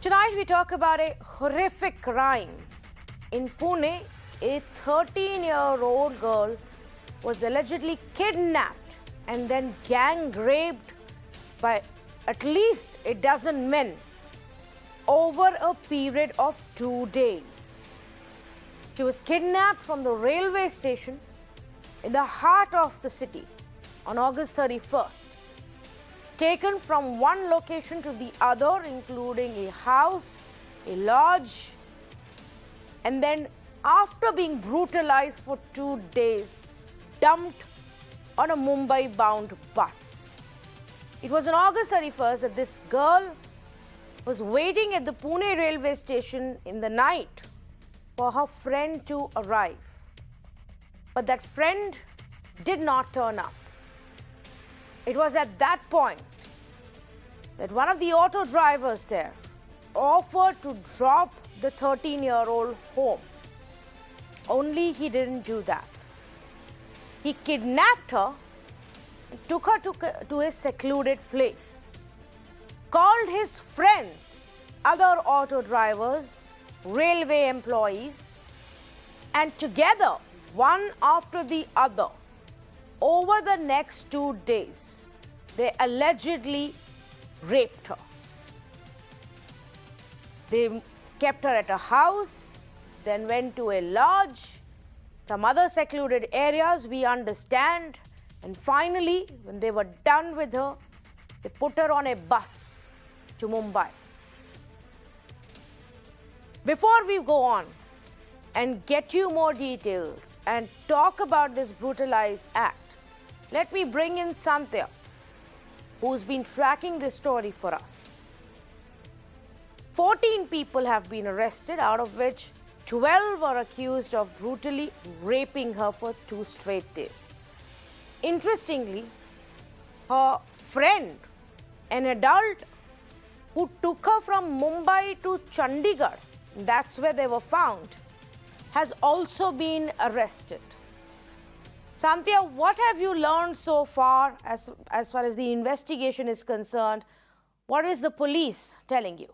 Tonight we talk about a horrific crime. In Pune, a 13-year-old girl was allegedly kidnapped and then gang raped by at least a dozen men over a period of 2 days. She was kidnapped from the railway station in the heart of the city on August 31st. Taken from one location to the other, including a house, a lodge, and then after being brutalized for 2 days, dumped on a Mumbai-bound bus. It was on August 31st that this girl was waiting at the Pune railway station in the night for her friend to arrive. But that friend did not turn up. It was at that point that one of the auto drivers there offered to drop the 13-year-old home. Only he didn't do that. He kidnapped her and took her to a secluded place, called his friends, other auto drivers, railway employees, and together, one after the other, over the next 2 days, they allegedly raped her. They kept her at a house, then went to a lodge, some other secluded areas, we understand, and finally, when they were done with her, they put her on a bus to Mumbai. Before we go on and get you more details and talk about this brutalized act, let me bring in Santya, who's been tracking this story for us. 14 people have been arrested, out of which 12 are accused of brutally raping her for 2 straight days. Interestingly, her friend, an adult who took her from Mumbai to Chandigarh, that's where they were found, has also been arrested. Santya, what have you learned so far as far as the investigation is concerned? What is the police telling you?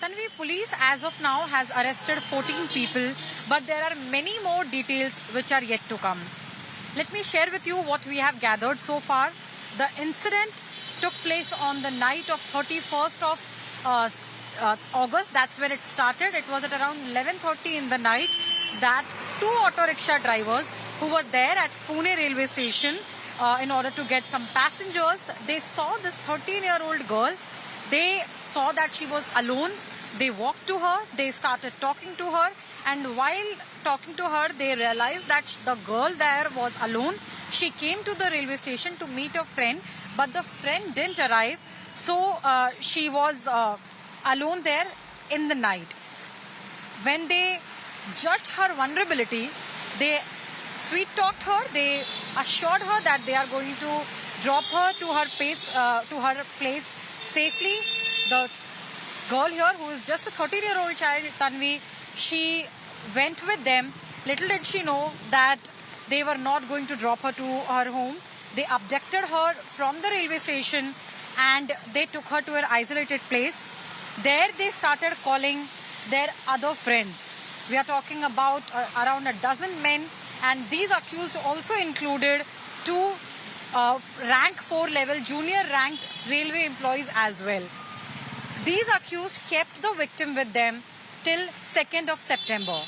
Tanvi, police as of now has arrested 14 people, but there are many more details which are yet to come. Let me share with you what we have gathered so far. The incident took place on the night of 31st of August. That's when it started. It was at around 11:30 in the night that 2 auto rickshaw drivers who were there at Pune railway station in order to get some passengers, they saw this 13-year-old girl. They saw that she was alone. They walked to her. They started talking to her. And while talking to her, they realized that the girl there was alone. She came to the railway station to meet a friend, but the friend didn't arrive. So she was alone there in the night. When they judged her vulnerability, they sweet-talked her. They assured her that they are going to drop her to her place safely. The girl here, who is just a 13-year-old child, Tanvi, she went with them. Little did she know that they were not going to drop her to her home. They abducted her from the railway station and they took her to an isolated place. There they started calling their other friends. We are talking about around a dozen men, and these accused also included 2 rank 4 level junior ranked railway employees as well. These accused kept the victim with them till 2nd of September.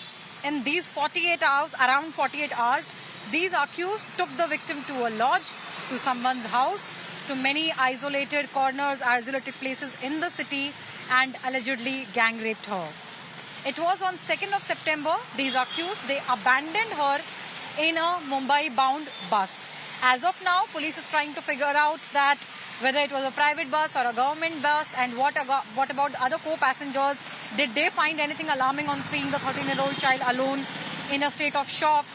In these 48 hours, around 48 hours, these accused took the victim to a lodge, to someone's house, to many isolated corners, isolated places in the city, and allegedly gang raped her. It was on 2nd of September, these accused, they abandoned her in a Mumbai-bound bus. As of now, police is trying to figure out that whether it was a private bus or a government bus, and what about the other co-passengers. Did they find anything alarming on seeing the 13-year-old child alone in a state of shock?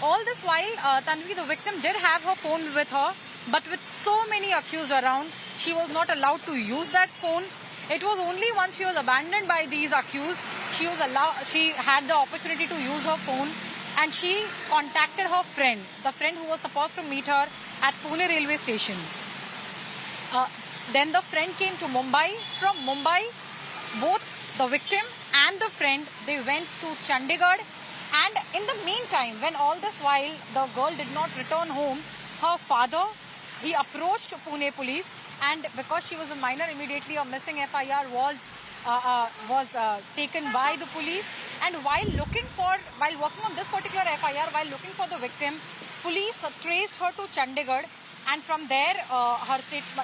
All this while, Tanvi, the victim, did have her phone with her, but with so many accused around, she was not allowed to use that phone. It was only once she was abandoned by these accused, she had the opportunity to use her phone. and she contacted her friend, the friend who was supposed to meet her at Pune railway station. Then the friend came to Mumbai. From Mumbai, both the victim and the friend, they went to Chandigarh. And in the meantime, when all this while the girl did not return home, her father, he approached Pune police, and because she was a minor, immediately a missing FIR was taken by the police. And while working on this particular FIR, while looking for the victim, police traced her to Chandigarh, and from there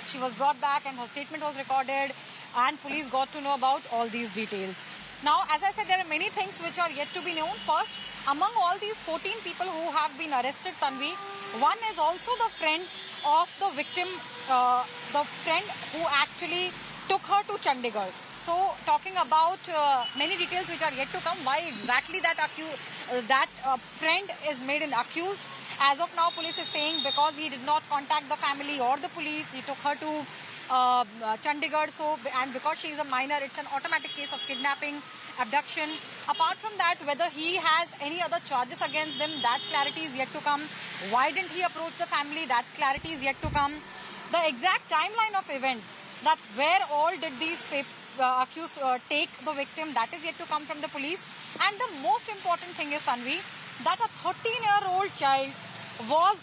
she was brought back and her statement was recorded, and police got to know about all these details. Now, as I said, there are many things which are yet to be known. First, among all these 14 people who have been arrested, Tanvi, one is also the friend of the victim, the friend who actually took her to Chandigarh. So, talking about many details which are yet to come, why exactly that friend is made an accused. As of now, police is saying because he did not contact the family or the police, he took her to Chandigarh. And because she is a minor, it's an automatic case of kidnapping, abduction. Apart from that, whether he has any other charges against them, that clarity is yet to come. Why didn't he approach the family? That clarity is yet to come. The exact timeline of events, that where all did these accused take the victim, that is yet to come from the police. And the most important thing is, Tanvi, that a 13-year-old child was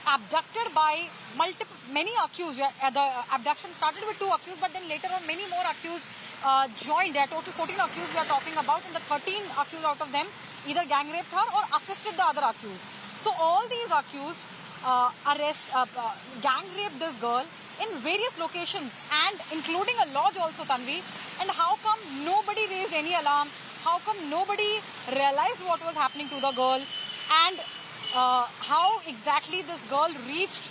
abducted by many accused. The abduction started with 2 accused, but then later on many more accused joined. There are total 14 accused we are talking about, and the 13 accused out of them either gang raped her or assisted the other accused. So all these accused gang raped this girl in various locations, and including a lodge also, Tanvi. And how come nobody raised any alarm? How come nobody realized what was happening to the girl? And how exactly this girl reached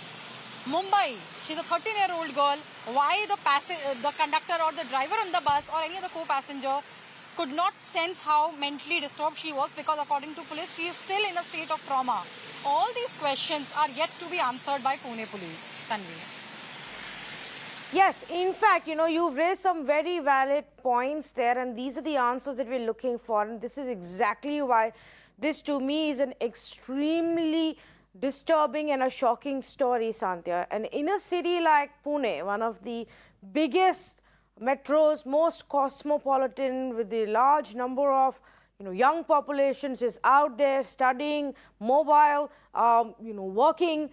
Mumbai? She's a 13-year-old girl. Why the conductor or the driver on the bus or any other co-passenger could not sense how mentally disturbed she was, because according to police, she is still in a state of trauma. All these questions are yet to be answered by Pune police. Tanvi. Yes, in fact, you've raised some very valid points there, and these are the answers that we're looking for. And this is exactly why this, to me, is an extremely disturbing and a shocking story, Sandhya. And in a city like Pune, one of the biggest metros, most cosmopolitan, with the large number of young populations is out there studying, mobile, working.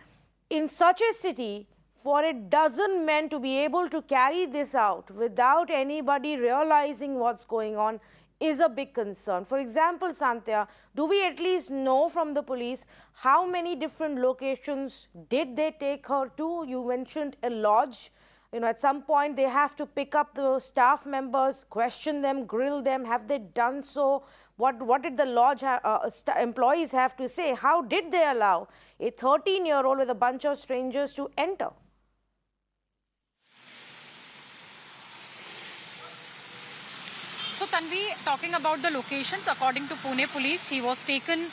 In such a city, for a dozen men to be able to carry this out without anybody realizing what's going on is a big concern. For example, Sandhya, do we at least know from the police how many different locations did they take her to? You mentioned a lodge. At some point they have to pick up the staff members, question them, grill them. Have they done so? What did the lodge employees have to say? How did they allow a 13-year-old with a bunch of strangers to enter? So, Tanvi, talking about the locations, according to Pune police, she was taken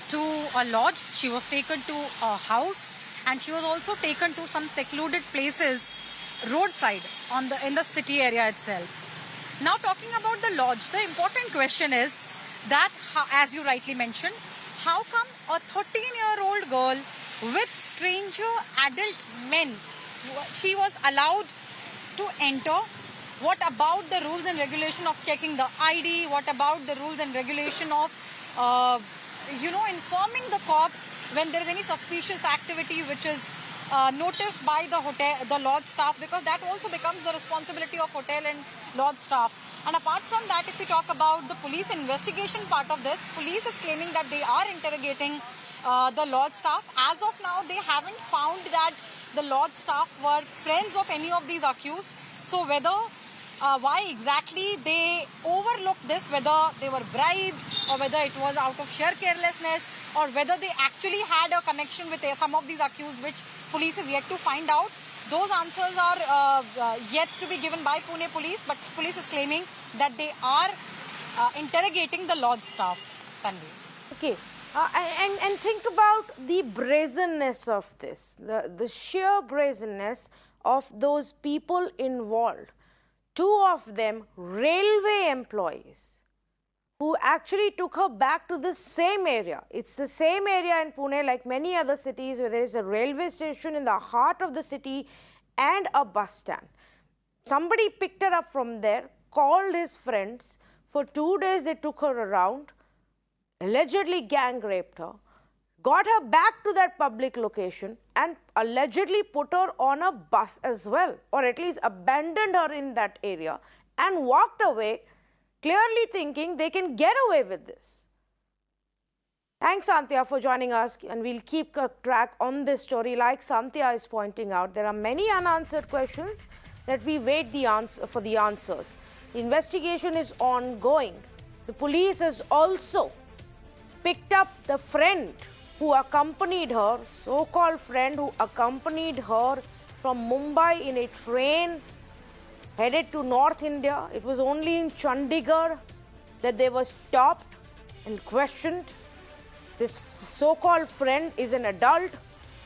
to a lodge, she was taken to a house, and she was also taken to some secluded places roadside in the city area itself. Now, talking about the lodge, the important question is that, as you rightly mentioned, how come a 13-year-old girl with stranger adult men, she was allowed to enter? What about the rules and regulation of checking the ID? What about the rules and regulation of, informing the cops when there is any suspicious activity which is noticed by the lodge staff? Because that also becomes the responsibility of hotel and lodge staff. And apart from that, if we talk about the police investigation part of this, police is claiming that they are interrogating the lodge staff. As of now, they haven't found that the lodge staff were friends of any of these accused. So why exactly they overlooked this, whether they were bribed or whether it was out of sheer carelessness or whether they actually had a connection with some of these accused, which police is yet to find out. Those answers are yet to be given by Pune police, but police is claiming that they are interrogating the lodge staff. Tanvi. Okay. And think about the brazenness of this, the sheer brazenness of those people involved. 2 of them railway employees who actually took her back to the same area. It's the same area in Pune, like many other cities, where there is a railway station in the heart of the city and a bus stand. Somebody picked her up from there, called his friends. For 2 days, they took her around, allegedly gang raped her, got her back to that public location, and allegedly put her on a bus as well, or at least abandoned her in that area and walked away, clearly thinking they can get away with this. Thanks, Santhya, for joining us, and we'll keep a track on this story. Like Santhya is pointing out, there are many unanswered questions that we wait for the answers. The investigation is ongoing. The police has also picked up the friend who accompanied her, so-called friend who accompanied her from Mumbai in a train headed to North India. It was only in Chandigarh that they were stopped and questioned. This so-called friend is an adult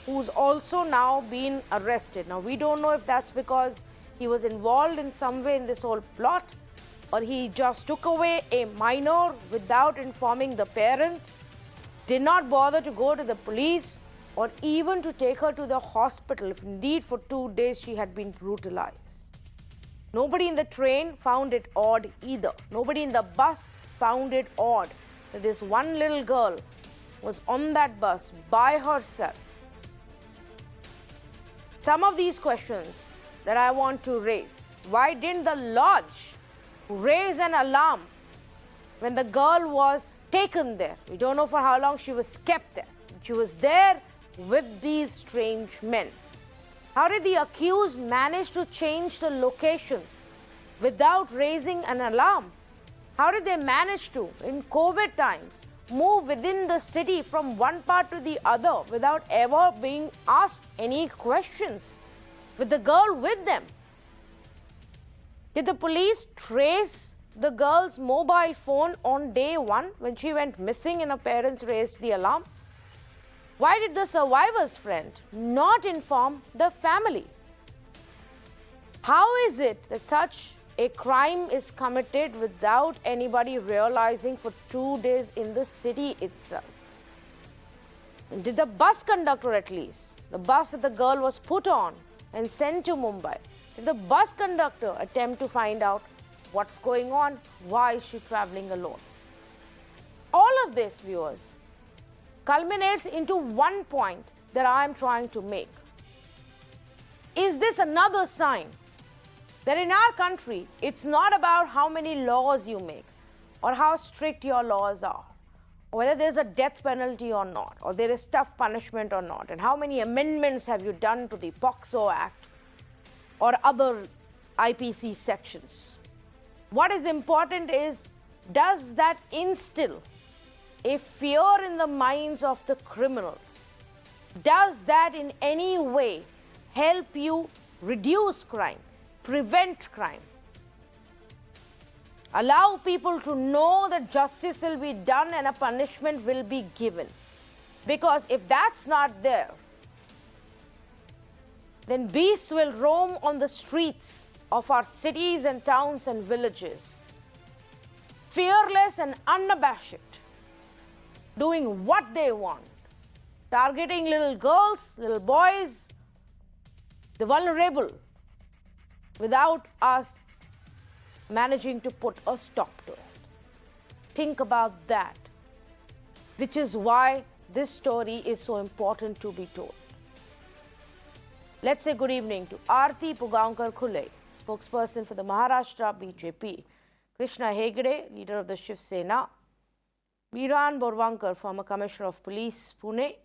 who's also now been arrested. Now, we don't know if that's because he was involved in some way in this whole plot, or he just took away a minor without informing the parents, did not bother to go to the police or even to take her to the hospital, if indeed for 2 days she had been brutalized. Nobody in the train found it odd either. Nobody in the bus found it odd that this one little girl was on that bus by herself. Some of these questions that I want to raise. Why didn't the lodge raise an alarm when the girl was taken there? We don't know for how long she was kept there. She was there with these strange men. How did the accused manage to change the locations without raising an alarm? How did they manage to, in COVID times, move within the city from one part to the other without ever being asked any questions, with the girl with them? Did the police trace the girl's mobile phone on day one when she went missing and her parents raised the alarm? Why did the survivor's friend not inform the family? How is it that such a crime is committed without anybody realizing for 2 days in the city itself? And did the bus conductor, at least, the bus that the girl was put on and sent to Mumbai, did the bus conductor attempt to find out what's going on? Why is she traveling alone? All of this, viewers, culminates into one point that I am trying to make. Is this another sign that in our country, it's not about how many laws you make or how strict your laws are, or whether there's a death penalty or not, or there is tough punishment or not, and how many amendments have you done to the POCSO Act or other IPC sections? What is important is, does that instill a fear in the minds of the criminals? Does that in any way help you reduce crime, prevent crime, allow people to know that justice will be done and a punishment will be given? Because if that's not there, then beasts will roam on the streets of our cities and towns and villages, fearless and unabashed, doing what they want, targeting little girls, little boys, the vulnerable, without us managing to put a stop to it. Think about that, which is why this story is so important to be told. Let's say good evening to Aarti Pugaonkar Khule, spokesperson for the Maharashtra BJP, Krishna Hegde, leader of the Shiv Sena, Miran Borwankar, former Commissioner of Police, Pune,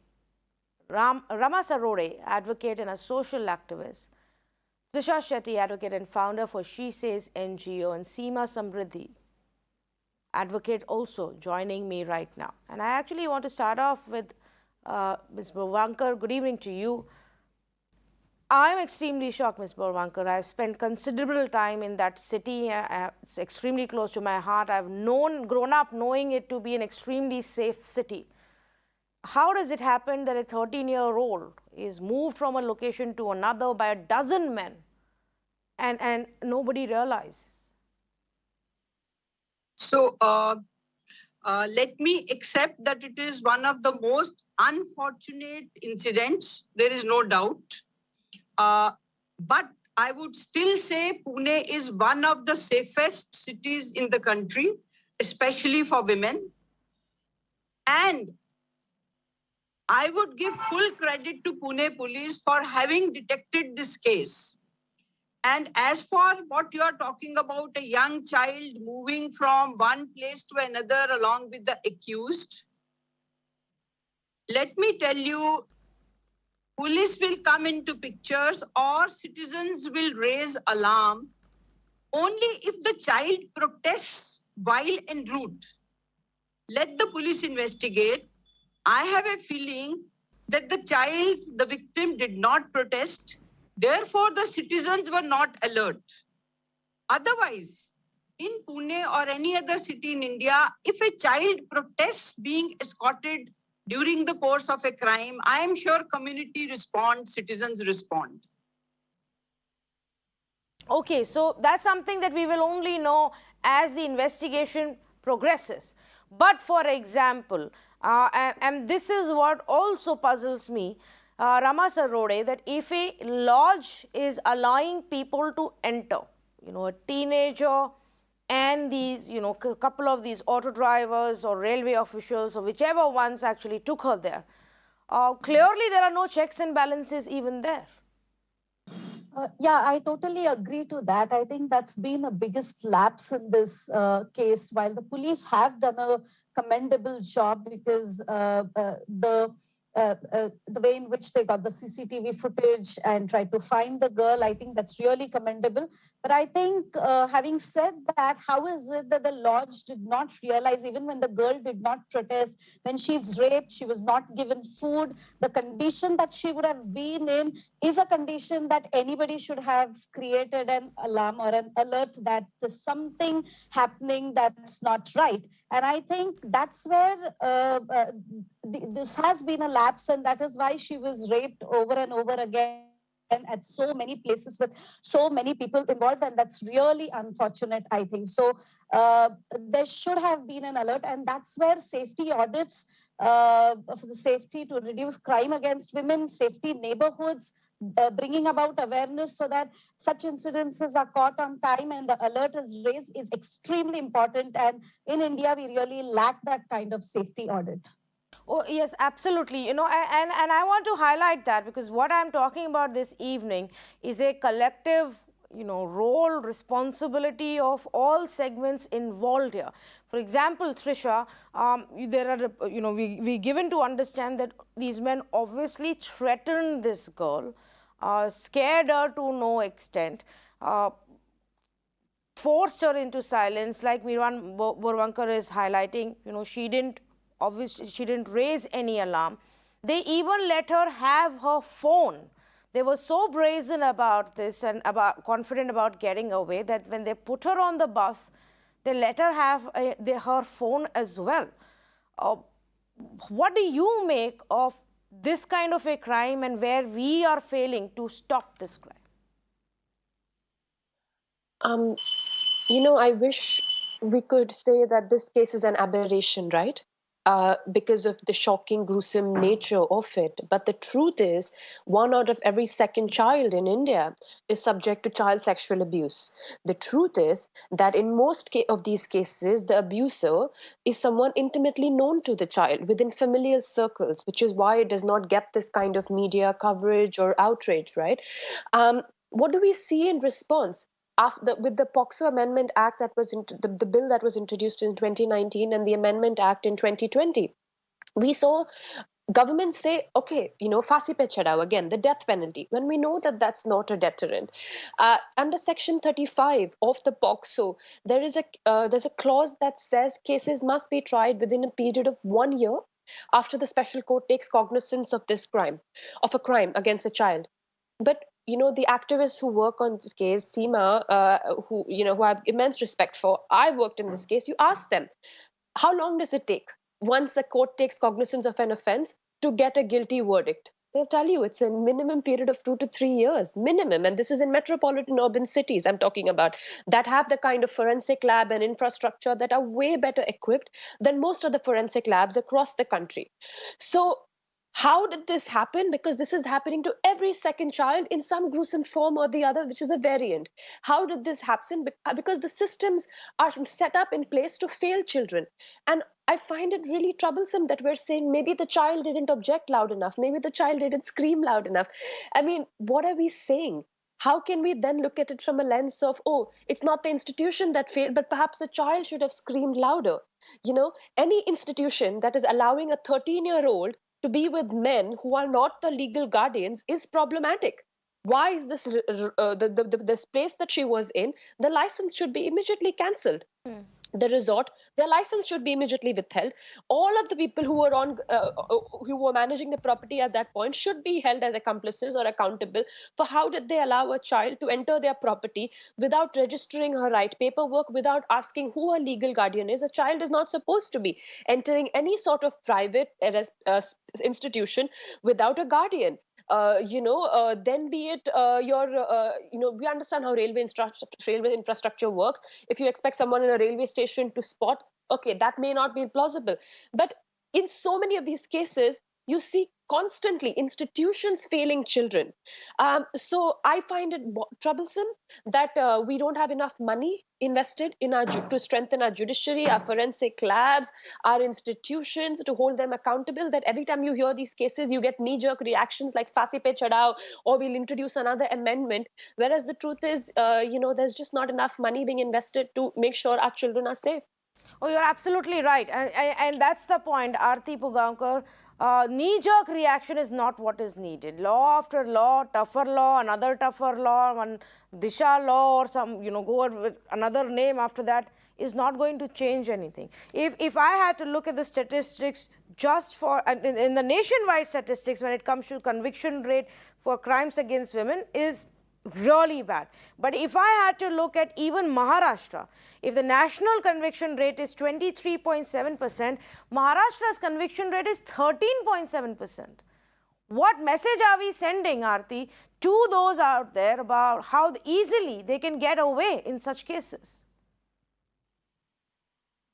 Rama Sarode, advocate and a social activist, Trisha Shetty, advocate and founder for She Says NGO, and Seema Samriddhi, advocate, also joining me right now. And I actually want to start off with Ms. Borwankar. Good evening to you. I'm extremely shocked, Ms. Borwankar. I've spent considerable time in that city. It's extremely close to my heart. I've grown up knowing it to be an extremely safe city. How does it happen that a 13-year-old is moved from a location to another by a dozen men and nobody realizes? So let me accept that it is one of the most unfortunate incidents. There is no doubt. But I would still say Pune is one of the safest cities in the country, especially for women. And I would give full credit to Pune police for having detected this case. And as for what you are talking about, a young child moving from one place to another along with the accused, let me tell you, police will come into pictures or citizens will raise alarm only if the child protests while en route. Let the police investigate. I have a feeling that the child, the victim, did not protest. Therefore, the citizens were not alert. Otherwise, in Pune or any other city in India, if a child protests being escorted during the course of a crime, I am sure community responds, citizens respond. Okay, so that's something that we will only know as the investigation progresses. But for example, and this is what also puzzles me, Rama Sarode, that if a lodge is allowing people to enter, a teenager and these, couple of these auto drivers or railway officials or whichever ones actually took her there, clearly there are no checks and balances even there. Yeah, I totally agree to that. I think that's been a biggest lapse in this case. While the police have done a commendable job because the way in which they got the CCTV footage and tried to find the girl, I think that's really commendable. But I think, having said that, how is it that the lodge did not realize, even when the girl did not protest, when she's raped, she was not given food, the condition that she would have been in is a condition that anybody should have created an alarm or an alert that there's something happening that's not right. And I think that's where this has been a lapse, and that is why she was raped over and over again at so many places with so many people involved, and that's really unfortunate, I think. So there should have been an alert, and that's where safety audits for the safety to reduce crime against women, safety neighborhoods, bringing about awareness so that such incidences are caught on time and the alert is raised is extremely important. And in India, we really lack that kind of safety audit. Oh, yes, absolutely. And I want to highlight that because what I'm talking about this evening is a collective, role, responsibility of all segments involved here. For example, Trisha, there are, we given to understand that these men obviously threatened this girl, scared her to no extent, forced her into silence, like Miran Borwankar is highlighting. She didn't raise any alarm. They even let her have her phone. They were so brazen about this and confident about getting away that when they put her on the bus, they let her have her phone as well. What do you make of this kind of a crime and where we are failing to stop this crime? I wish we could say that this case is an aberration, right? Because of the shocking, gruesome nature of it. But the truth is, 1 out of every second child in India is subject to child sexual abuse. The truth is that in most of these cases, the abuser is someone intimately known to the child within familial circles, which is why it does not get this kind of media coverage or outrage, right? What do we see in response? With the POCSO Amendment Act that was the bill that was introduced in 2019 and the Amendment Act in 2020, we saw governments say, okay, फांसी पे चढ़ाओ, again, the death penalty, when we know that that's not a deterrent. Under Section 35 of the POCSO, there's a clause that says cases must be tried within a period of 1 year after the special court takes cognizance of a crime against a child. But the activists who work on this case, Seema, who I have immense respect for, I worked in this case. You ask them, how long does it take once a court takes cognizance of an offense to get a guilty verdict? They'll tell you it's a minimum period of 2 to 3 years, minimum. And this is in metropolitan urban cities I'm talking about, that have the kind of forensic lab and infrastructure that are way better equipped than most of the forensic labs across the country. So how did this happen? Because this is happening to every second child in some gruesome form or the other, which is a variant. How did this happen? Because the systems are set up in place to fail children. And I find it really troublesome that we're saying maybe the child didn't object loud enough, maybe the child didn't scream loud enough. I mean, what are we saying? How can we then look at it from a lens of, oh, it's not the institution that failed, but perhaps the child should have screamed louder? You know, any institution that is allowing a 13-year-old to be with men who are not the legal guardians is problematic. Why is this place that she was in? The license should be immediately cancelled. The resort, their license should be immediately withheld. All of the people who were managing the property at that point should be held as accomplices or accountable for how did they allow a child to enter their property without registering her right paperwork, without asking who her legal guardian is. A child is not supposed to be entering any sort of private institution without a guardian. Then be it we understand how railway infrastructure works. If you expect someone in a railway station to spot, okay, that may not be plausible. But in so many of these cases, you see constantly institutions failing children. So I find it troublesome that we don't have enough money invested in to strengthen our judiciary, our forensic labs, our institutions, to hold them accountable, that every time you hear these cases, you get knee-jerk reactions like Fasi pe chadao, or we'll introduce another amendment. Whereas the truth is, there's just not enough money being invested to make sure our children are safe. Oh, you're absolutely right. And that's the point, Aarti Pugankar. Knee-jerk reaction is not what is needed. Law after law, tougher law, another tougher law, one Disha law or some, go with another name after that is not going to change anything. If I had to look at the statistics just for, in the nationwide statistics when it comes to conviction rate for crimes against women is really bad. But if I had to look at even Maharashtra, if the national conviction rate is 23.7%, Maharashtra's conviction rate is 13.7%. What message are we sending, Aarti, to those out there about how easily they can get away in such cases?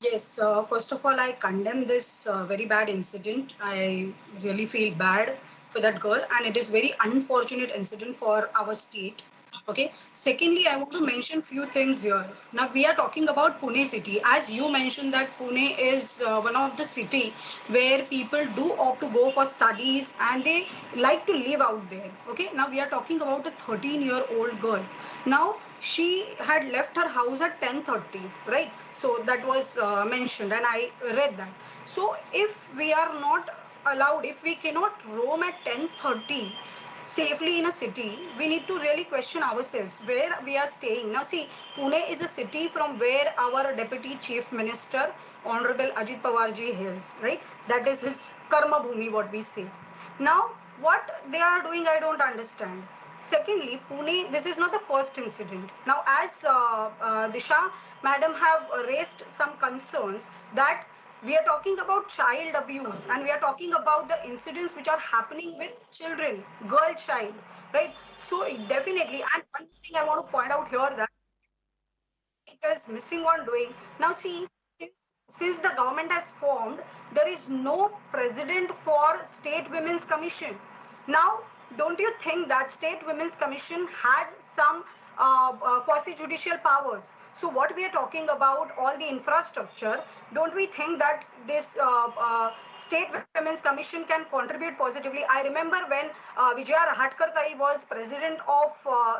Yes, first of all, I condemn this very bad incident. I really feel bad for that girl, and it is very unfortunate incident for our state. Okay. Secondly, I want to mention few things here. Now we are talking about Pune city. As you mentioned that Pune is one of the city where people do opt to go for studies and they like to live out there. Okay. Now we are talking about a 13-year-old girl. Now she had left her house at 10:30, right? So that was mentioned, and I read that. So if we are not allowed, if we cannot roam at 10:30 safely in a city, we need to really question ourselves where we are staying. Now see, Pune is a city from where our Deputy Chief Minister, Honorable Ajit Pawarji hails, right? That is his karma bhumi, what we say. Now, what they are doing, I don't understand. Secondly, Pune, this is not the first incident. Now, as Disha madam have raised some concerns that we are talking about child abuse and we are talking about the incidents which are happening with children, girl child, right? So definitely, and one thing I want to point out here that it is missing on doing. Now see, since the government has formed, there is no president for State Women's Commission. Now, don't you think that State Women's Commission has some quasi-judicial powers? So what we are talking about, all the infrastructure, don't we think that this State Women's Commission can contribute positively? I remember when Vijaya Rahatkar Kai was president of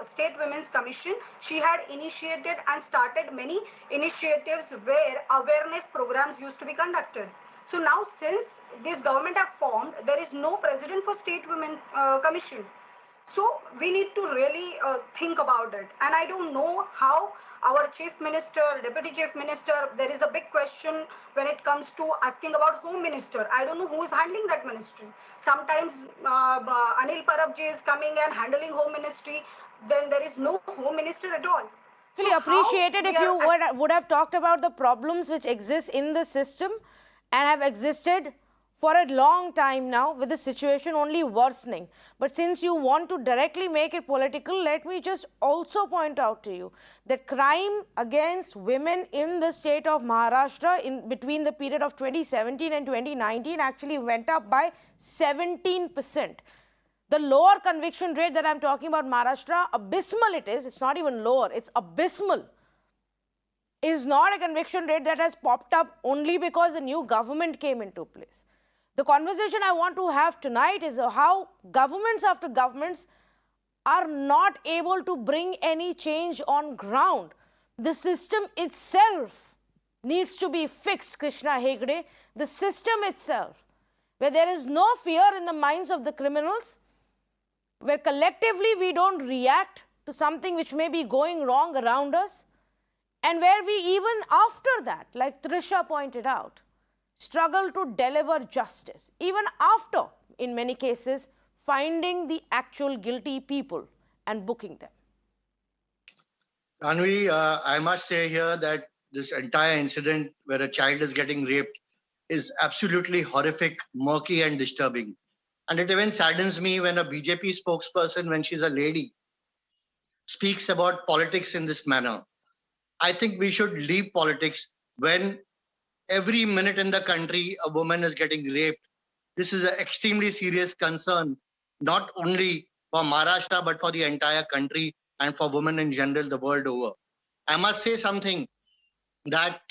State Women's Commission, she had initiated and started many initiatives where awareness programs used to be conducted. So now since this government have formed, there is no president for State Women Commission. So we need to really think about it. And I don't know how our Chief Minister, Deputy Chief Minister, there is a big question when it comes to asking about Home Minister. I don't know who is handling that ministry. Sometimes Anil Parabji is coming and handling Home Ministry. Then there is no Home Minister at all. Really appreciated if you would have talked about the problems which exist in the system and have existed for a long time now, with the situation only worsening. But since you want to directly make it political, let me just also point out to you that crime against women in the state of Maharashtra in between the period of 2017 and 2019 actually went up by 17%. The lower conviction rate that I'm talking about, Maharashtra, abysmal it is. It's not even lower, it's abysmal. Is not a conviction rate that has popped up only because the new government came into place. The conversation I want to have tonight is how governments after governments are not able to bring any change on ground. The system itself needs to be fixed, Krishna Hegde. The system itself, where there is no fear in the minds of the criminals, where collectively we don't react to something which may be going wrong around us, and where we even after that, like Trisha pointed out, struggle to deliver justice, even after, in many cases, finding the actual guilty people and booking them. Tanvi, I must say here that this entire incident where a child is getting raped is absolutely horrific, murky and disturbing. And it even saddens me when a BJP spokesperson, when she's a lady, speaks about politics in this manner. I think we should leave politics when every minute in the country a woman is getting raped. This is an extremely serious concern, not only for Maharashtra, but for the entire country and for women in general the world over. I must say something that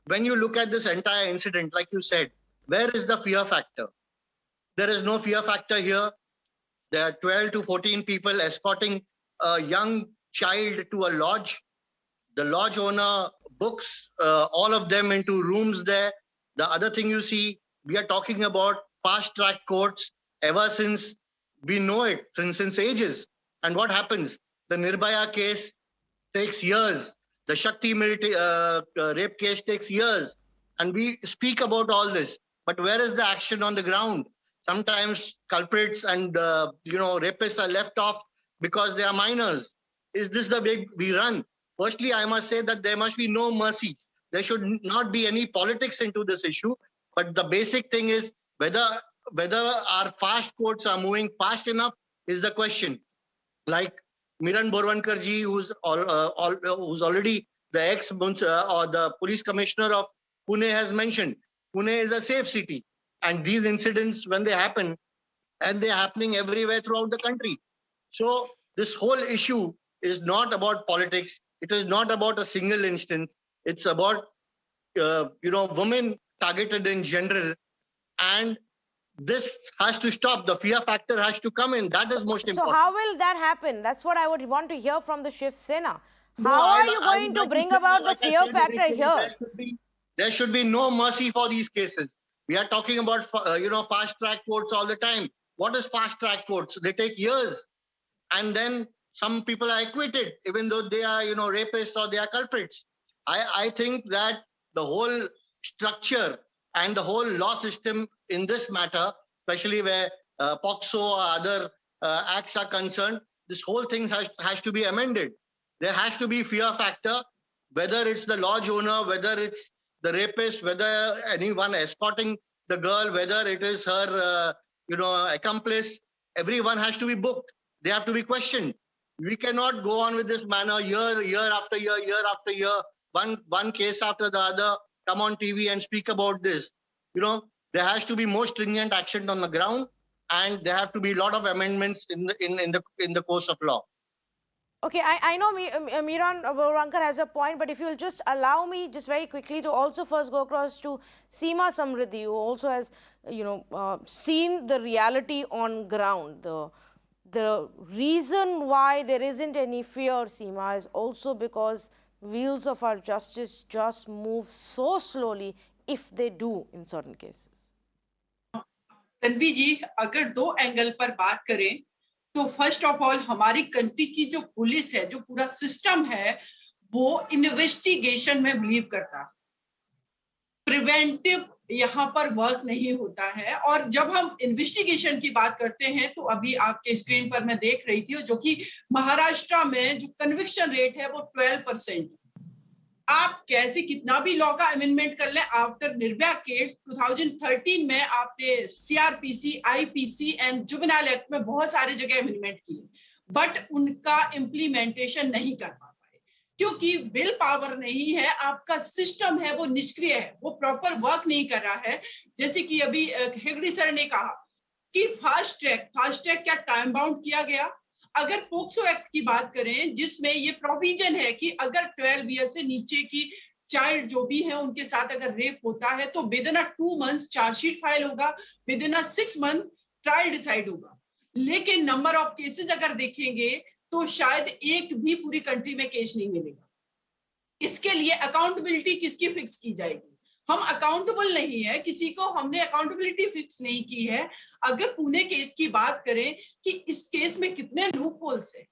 when you look at this entire incident, like you said, where is the fear factor? There is no fear factor here. There are 12 to 14 people escorting a young child to a lodge. The lodge owner books all of them into rooms there. The other thing you see, we are talking about fast track courts ever since we know it, since ages. And what happens? The Nirbhaya case takes years. The Shakti rape case takes years. And we speak about all this. But where is the action on the ground? Sometimes culprits and rapists are left off because they are minors. Is this the way we run? Firstly, I must say that there must be no mercy. There should not be any politics into this issue. But the basic thing is whether our fast courts are moving fast enough is the question. Like Miran Borwankar ji, who's already the or the police commissioner of Pune has mentioned, Pune is a safe city. And these incidents, when they happen, and they're happening everywhere throughout the country. So this whole issue is not about politics. It is not about a single instance. It's about, women targeted in general. And this has to stop. The fear factor has to come in. That is most important. So how will that happen? That's what I would want to hear from the Shiv Sena. How are you going to bring about the fear factor here? There should be no mercy for these cases. We are talking about, fast track courts all the time. What is fast track courts? They take years. And then some people are acquitted, even though they are, rapists or they are culprits. I think that the whole structure and the whole law system in this matter, especially where POCSO or other acts are concerned, this whole thing has to be amended. There has to be fear factor, whether it's the lodge owner, whether it's the rapist, whether anyone escorting the girl, whether it is her, accomplice. Everyone has to be booked. They have to be questioned. We cannot go on with this manner year after year, one case after the other, come on TV and speak about this. There has to be more stringent action on the ground, and there have to be a lot of amendments in the course of law. Okay, I know Miran Borwankar has a point, but if you'll just allow me just very quickly to also first go across to Seema Samriddhi, who also has, seen the reality on ground. The reason why there isn't any fear, Seema, is also because wheels of our justice just move so slowly, if they do in certain cases. Tanvi जी, अगर दो angle पर बात करें तो first of all हमारी country की जो police है, जो पूरा सिस्टम है, वो इन्वेस्टिगेशन में बिलीव करता, प्रिवेंटिव यहाँ पर वर्क नहीं होता है। और जब हम इन्वेस्टिगेशन की बात करते हैं तो अभी आपके स्क्रीन पर मैं देख रही थी जो कि महाराष्ट्र में जो कन्विक्शन रेट है वो 12%। आप कैसे कितना भी लॉ का अमेंडमेंट कर लें, आफ्टर निर्भया केस 2013 में आपने CrPC, IPC and juvenile act में बहुत सारी जगह अमेंडमेंट किए, बट उनका इम्प्लीमेंटेशन नहीं कर पा पाए क्योंकि विल पावर नहीं है, आपका सिस्टम है वो निष्क्रिय है, वो प्रॉपर वर्क नहीं कर रहा है। जैसे कि अभी हेगड़े सर ने कहा कि फास्ट ट्रैक क्या टाइम बाउंड किया गया? अगर पोक्सो एक्ट की बात करें जिसमें ये प्रोविजन है कि अगर 12 ईयर से नीचे की चाइल्ड जो भी है उनके साथ अगर रेप होता है तो within 2 months chargesheet file होगा, within 6 month trial decide होगा। लेकिन नंबर ऑफ केसेस अगर देखेंगे तो शायद एक भी पूरी कंट्री में केस नहीं मिलेगा। इसके लिए अकाउंटेबिलिटी किसकी फिक्स की जाएगी? हम अकाउंटेबल नहीं है, किसी को हमने अकाउंटेबिलिटी फिक्स नहीं की है। अगर पुणे केस की बात करें कि इस केस में कितने लूप होल्स है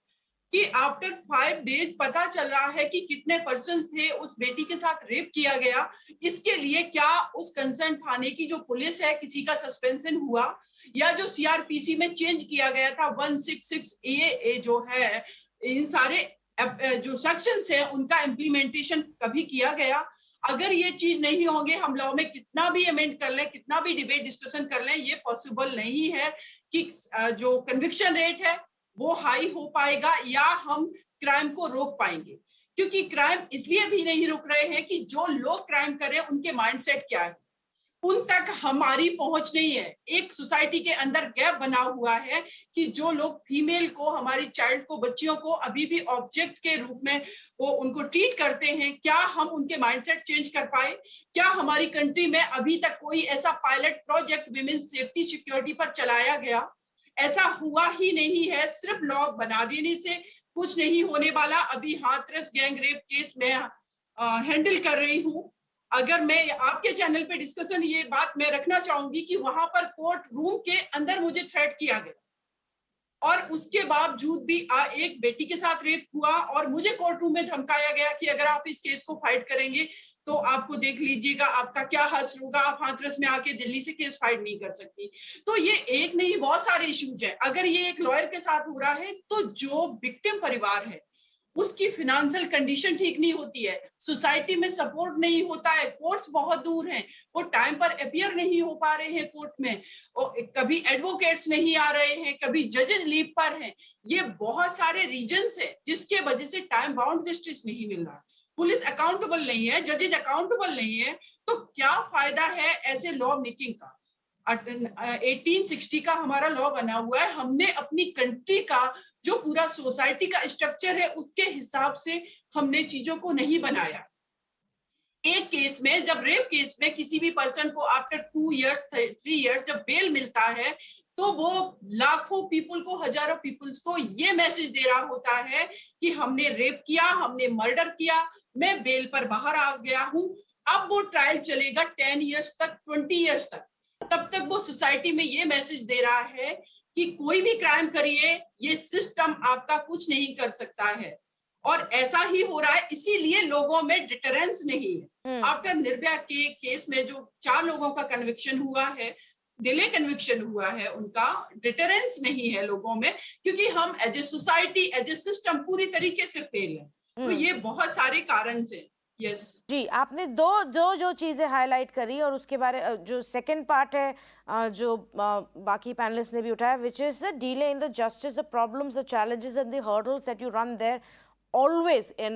कि आफ्टर 5 डेज पता चल रहा है कि कितने पर्सन थे उस बेटी के साथ रेप किया गया। इसके लिए क्या उस कंसर्न थाने की जो पुलिस है किसी का सस्पेंशन हुआ, या जो सीआरपीसी में चेंज किया गया था 166 ए जो है, इन सारे जो सेक्शंस है उनका इम्प्लीमेंटेशन कभी किया गया? अगर ये चीज नहीं होंगे, हम लॉ में कितना भी अमेंड कर लें, कितना भी डिबेट डिस्कशन कर लें, ये पॉसिबल नहीं है कि जो कन्विक्शन रेट है वो हाई हो पाएगा या हम क्राइम को रोक पाएंगे। क्योंकि क्राइम इसलिए भी नहीं रुक रहे हैं कि जो लोग क्राइम कर रहे हैं उनके माइंडसेट क्या है, उन तक हमारी पहुंच नहीं है। एक सोसाइटी के अंदर गैप बना हुआ है कि जो लोग फीमेल को, हमारी चाइल्ड को, बच्चियों को अभी भी ऑब्जेक्ट के रूप में वो उनको ट्रीट करते हैं, क्या हम उनके माइंडसेट चेंज कर पाए? क्या हमारी कंट्री में अभी तक कोई ऐसा pilot project women safety security पर चलाया गया? ऐसा हुआ ही नहीं है। सिर्फ लॉ बना देने से कुछ नहीं होने वाला। अभी हाथरस गैंग रेप केस में हैंडल कर रही हूँ। अगर मैं आपके चैनल पे डिस्कशन ये बात मैं रखना चाहूंगी कि वहां पर कोर्ट रूम के अंदर मुझे थ्रेट किया गया और उसके बावजूद भी एक बेटी के साथ रेप हुआ और मुझे कोर्ट रूम में धमकाया गया कि अगर आप इस केस को फाइट करेंगे तो आपको देख लीजिएगा आपका क्या हश्र होगा, आप हाथरस में आके दिल्ली से केस फाइट नहीं कर सकती। तो ये एक नहीं, बहुत सारे इश्यूज हैं। अगर ये एक लॉयर के साथ हो रहा है तो जो विक्टिम परिवार है उसकी फिनेंशियल कंडीशन ठीक नहीं होती है, सोसाइटी में सपोर्ट नहीं होता है, कोर्ट्स बहुत दूर हैं, वो टाइम पर अपीयर नहीं हो पा रहे हैं कोर्ट में, कभी एडवोकेट्स नहीं आ रहे हैं, कभी जजेस लीव पर हैं। ये बहुत सारे रीजंस हैं जिसके वजह से टाइम बाउंड जस्टिस नहीं मिल रहा। पुलिस अकाउंटेबल नहीं है, जजेस अकाउंटेबल नहीं है, तो क्या फायदा है ऐसे लॉ मेकिंग का? 1860 का हमारा लॉ बना हुआ है, हमने अपनी कंट्री का जो पूरा सोसाइटी का स्ट्रक्चर है उसके हिसाब से हमने चीजों को नहीं बनाया। एक केस में, जब रेप केस में किसी भी पर्सन को आफ्टर 2 इयर्स 3 इयर्स जब बेल मिलता है तो वो लाखों पीपल को, हजारों पीपल्स को ये मैसेज दे रहा होता है कि हमने रेप किया, हमने मर्डर किया, मैं बेल पर बाहर आ गया हूं। अब वो ट्रायल चलेगा 10 इयर्स तक, 20 इयर्स तक। तब तक वो सोसाइटी में ये मैसेज दे रहा है कि कोई भी क्राइम करिए, ये सिस्टम आपका कुछ नहीं कर सकता है। और ऐसा ही हो रहा है, इसीलिए लोगों में डिटरेंस नहीं है। आफ्टर निर्भया के केस में जो 4 लोगों का कन्विक्शन हुआ है, डिले कन्विक्शन हुआ है, उनका डिटरेंस नहीं है लोगों में, क्योंकि हम as a society, as a system पूरी तरीके से फेल है। तो ये बहुत सारे कारण हैं। यस जी, आपने जो चीजें हाईलाइट करी और उसके बारे जो सेकंड पार्ट है जो बाकी पैनलिस्ट ने भी उठाया, which is the delay in the justice, the problems, the challenges and the hurdles that you run there, always in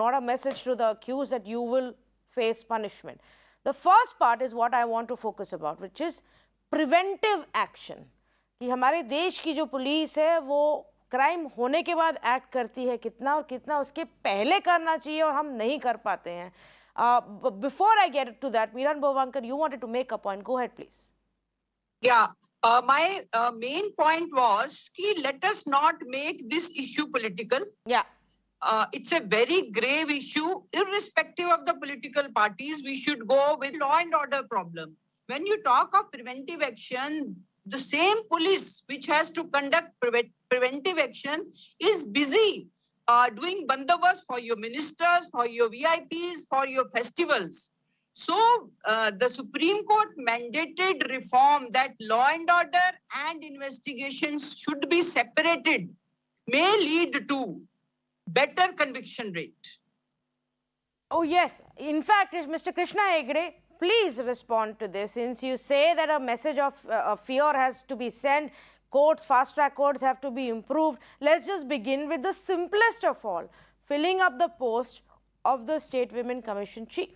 not a message to the accused that you will face punishment. The first part is what I want to focus about, which is preventive action. कि हमारे देश की जो police है वो crime होने के बाद एक्ट करती है कितना, और कितना उसके पहले करना चाहिए और हम नहीं कर पाते हैं. Before I get to that, Miran Bhavankar, you wanted to make a point. Go ahead, please. Yeah, my main point was कि let us not make this issue political. Yeah. It's a very grave issue. Irrespective of the political parties, we should go with law and order problem. When you talk of preventive action, the same police which has to conduct preventive action is busy doing bandobast for your ministers, for your VIPs, for your festivals. So the Supreme Court mandated reform that law and order and investigations should be separated may lead to better conviction rate. Oh, yes. In fact, Mr. Krishna Hegde, please respond to this. Since you say that a message of fear has to be sent, courts, fast-track courts have to be improved, let's just begin with the simplest of all, filling up the post of the State Women Commission Chief.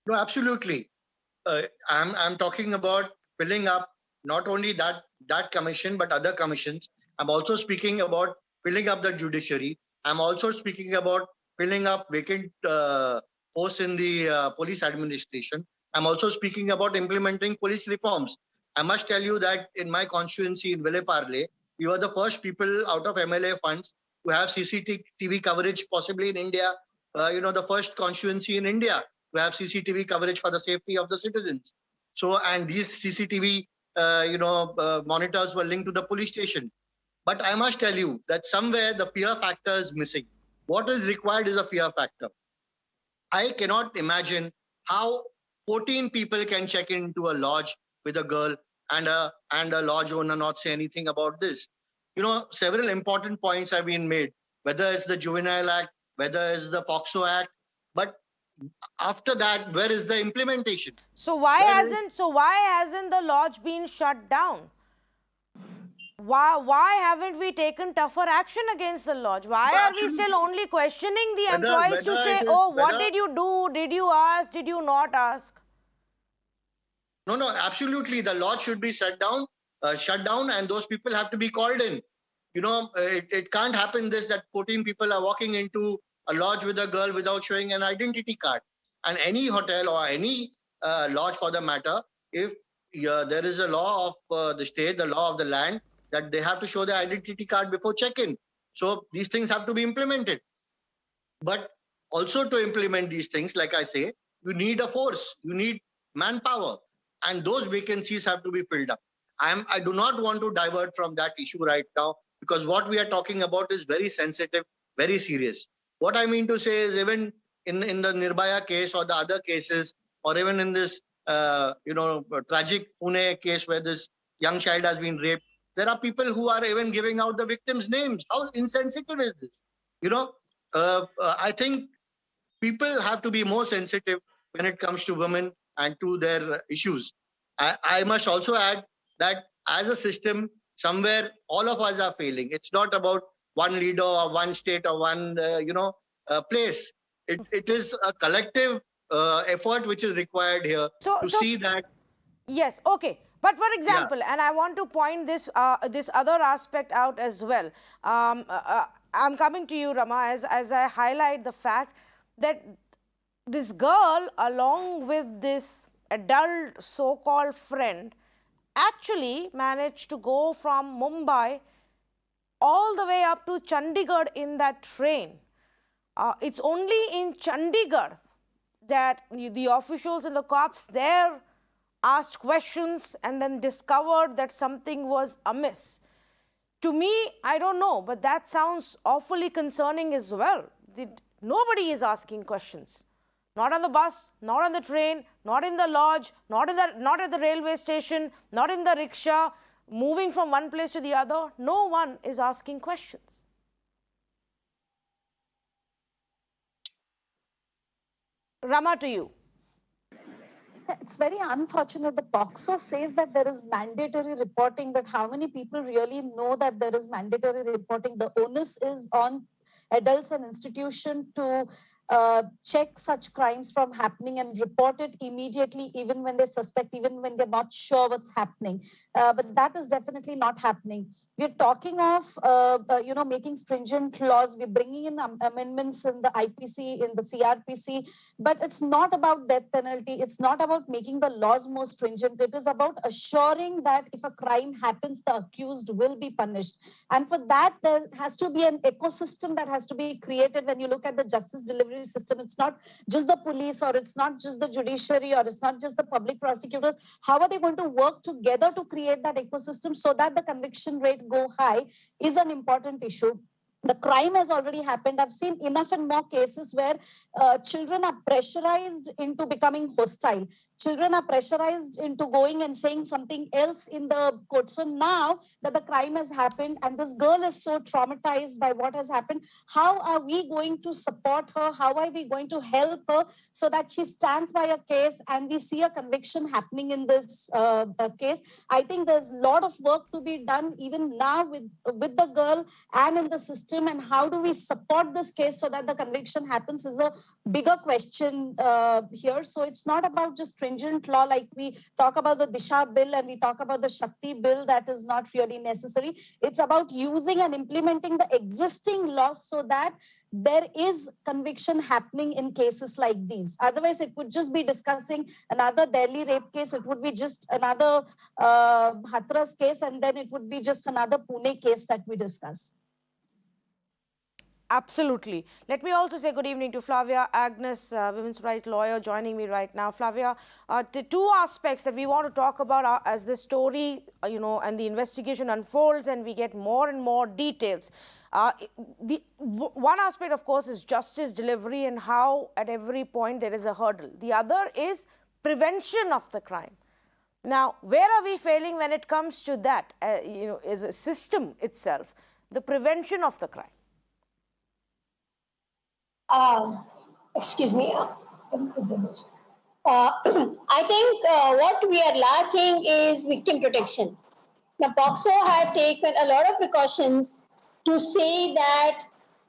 No, absolutely. I'm talking about filling up not only that commission but other commissions. I'm also speaking about filling up the judiciary. I'm also speaking about filling up vacant posts in the police administration. I'm also speaking about implementing police reforms. I must tell you that in my constituency in Villeparle, we were the first people out of MLA funds to have CCTV coverage, possibly in India. The first constituency in India to have CCTV coverage for the safety of the citizens. So, and these CCTV, monitors were linked to the police station. But I must tell you that somewhere the fear factor is missing. What is required is a fear factor. I cannot imagine how 14 people can check into a lodge with a girl and a lodge owner not say anything about this. Several important points have been made, whether it's the Juvenile Act, whether it's the POXO Act, but after that, where is the implementation? So why hasn't the lodge been shut down? Why haven't we taken tougher action against the lodge? Why are we still only questioning the employees to say, oh, what did you do? Did you ask? Did you not ask? No, absolutely. The lodge should be shut down, and those people have to be called in. It can't happen that 14 people are walking into a lodge with a girl without showing an identity card. And any hotel or any lodge for the matter, if there is a law of the state, the law of the land, that they have to show their identity card before check-in. So these things have to be implemented. But also to implement these things, like I say, you need a force, you need manpower, and those vacancies have to be filled up. I do not want to divert from that issue right now, because what we are talking about is very sensitive, very serious. What I mean to say is, even in the Nirbhaya case or the other cases, or even in this tragic Pune case where this young child has been raped, there are people who are even giving out the victims' names. How insensitive is this? I think people have to be more sensitive when it comes to women and to their issues. I must also add that as a system, somewhere all of us are failing. It's not about one leader or one state or one place. It is a collective effort which is required here to see that. Yes, okay. But for example, and I want to point this other aspect out as well. I'm coming to you, Rama, as I highlight the fact that this girl, along with this adult so-called friend, actually managed to go from Mumbai all the way up to Chandigarh in that train. It's only in Chandigarh that the officials and the cops there asked questions and then discovered that something was amiss. To me, I don't know, but that sounds awfully concerning as well. Nobody is asking questions. Not on the bus, not on the train, not in the lodge, not at the railway station, not in the rickshaw, moving from one place to the other. No one is asking questions. Rama, to you. It's very unfortunate. The POXO says that there is mandatory reporting, but how many people really know that there is mandatory reporting? The onus is on adults and institutions to check such crimes from happening and report it immediately, even when they suspect, even when they're not sure what's happening. But that is definitely not happening. We're talking of, making stringent laws. We're bringing in amendments in the IPC, in the CRPC, but it's not about death penalty. It's not about making the laws more stringent. It is about assuring that if a crime happens, the accused will be punished. And for that, there has to be an ecosystem that has to be created. When you look at the justice delivery system, it's not just the police, or it's not just the judiciary, or it's not just the public prosecutors. How are they going to work together to create that ecosystem so that the conviction rate go high is an important issue. The crime has already happened. I've seen enough and more cases where children are pressurized into becoming hostile. children are pressurized into going and saying something else in the court. So now that the crime has happened and this girl is so traumatized by what has happened, how are we going to support her? How are we going to help her so that she stands by a case and we see a conviction happening in this case? I think there's a lot of work to be done even now with the girl and in the system. And how do we support this case so that the conviction happens is a bigger question here. So it's not about just stringent law, like we talk about the Disha bill and we talk about the Shakti bill, that is not really necessary. It's about using and implementing the existing laws so that there is conviction happening in cases like these. Otherwise, it would just be discussing another Delhi rape case. It would be just another Hathras case, and then it would be just another Pune case that we discuss. Absolutely. Let me also say good evening to Flavia Agnes, women's rights lawyer, joining me right now. Flavia, the two aspects that we want to talk about as the story, and the investigation unfolds and we get more and more details. One aspect, of course, is justice delivery and how at every point there is a hurdle. The other is prevention of the crime. Now, where are we failing when it comes to that, as a system itself, the prevention of the crime? Excuse me. I think what we are lacking is victim protection. Now, POCSO had taken a lot of precautions to say that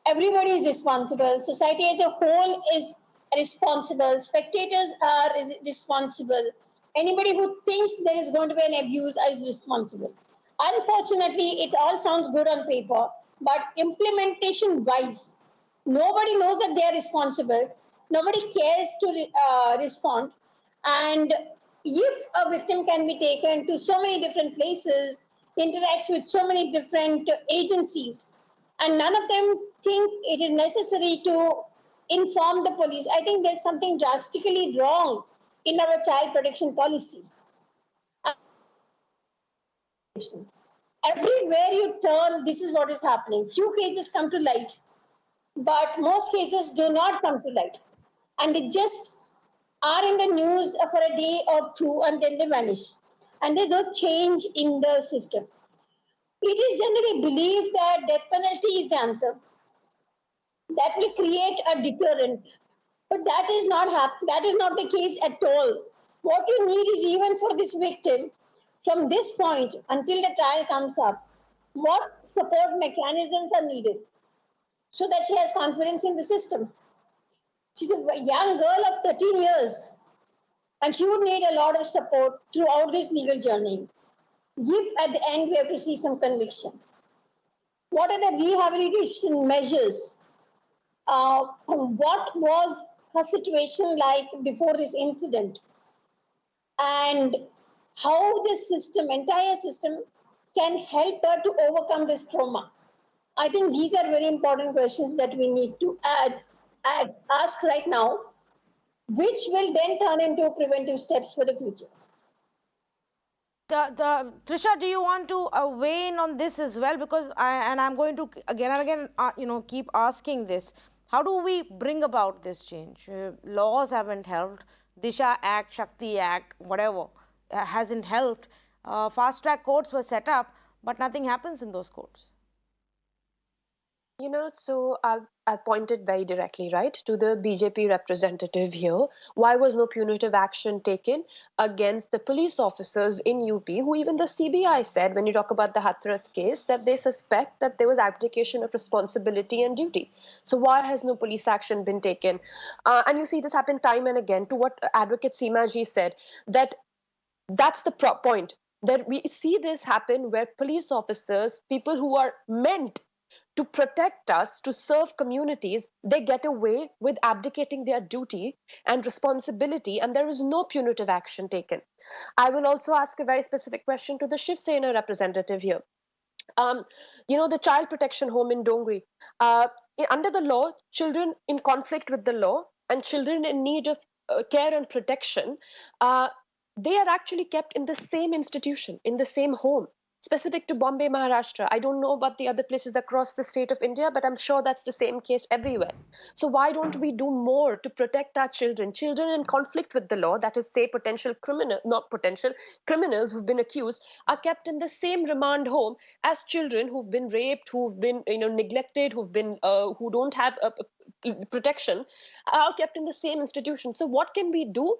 everybody is responsible, society as a whole is responsible, spectators are responsible, anybody who thinks there is going to be an abuse is responsible. Unfortunately, it all sounds good on paper, but implementation-wise, nobody knows that they are responsible. Nobody cares to respond. And if a victim can be taken to so many different places, interacts with so many different agencies, and none of them think it is necessary to inform the police, I think there's something drastically wrong in our child protection policy. Everywhere you turn, this is what is happening. Few cases come to light, but most cases do not come to light. And they just are in the news for a day or two and then they vanish. And there's no change in the system. It is generally believed that death penalty is the answer. That will create a deterrent. But that is not that is not the case at all. What you need is, even for this victim, from this point until the trial comes up, what support mechanisms are needed so that she has confidence in the system. She's a young girl of 13 years, and she would need a lot of support throughout this legal journey. If at the end we have to see some conviction, what are the rehabilitation measures? What was her situation like before this incident? And how this system, entire system, can help her to overcome this trauma? I think these are very important questions that we need to ask right now, which will then turn into preventive steps for the future. Trisha, do you want to weigh in on this as well? Because I'm going to again and again, keep asking this. How do we bring about this change? Laws haven't helped. Disha Act, Shakti Act, whatever, hasn't helped. Fast-track courts were set up, but nothing happens in those courts. So I'll point it very directly, right, to the BJP representative here. Why was no punitive action taken against the police officers in UP, who even the CBI said, when you talk about the Hathras case, that they suspect that there was abdication of responsibility and duty. So why has no police action been taken? And you see this happen time and again, to what Advocate Seema ji said, that's the point. That we see this happen where police officers, people who are meant to protect us, to serve communities, they get away with abdicating their duty and responsibility, and there is no punitive action taken. I will also ask a very specific question to the Shiv Sena representative here. The child protection home in Dongri, under the law, children in conflict with the law and children in need of care and protection, they are actually kept in the same institution, in the same home. specific to Bombay, Maharashtra. I don't know about the other places across the state of India, but I'm sure that's the same case everywhere. So why don't we do more to protect our children? Children in conflict with the law, that is, say, not potential criminals who've been accused, are kept in the same remand home as children who've been raped, who've been neglected, who don't have protection, are kept in the same institution. So what can we do?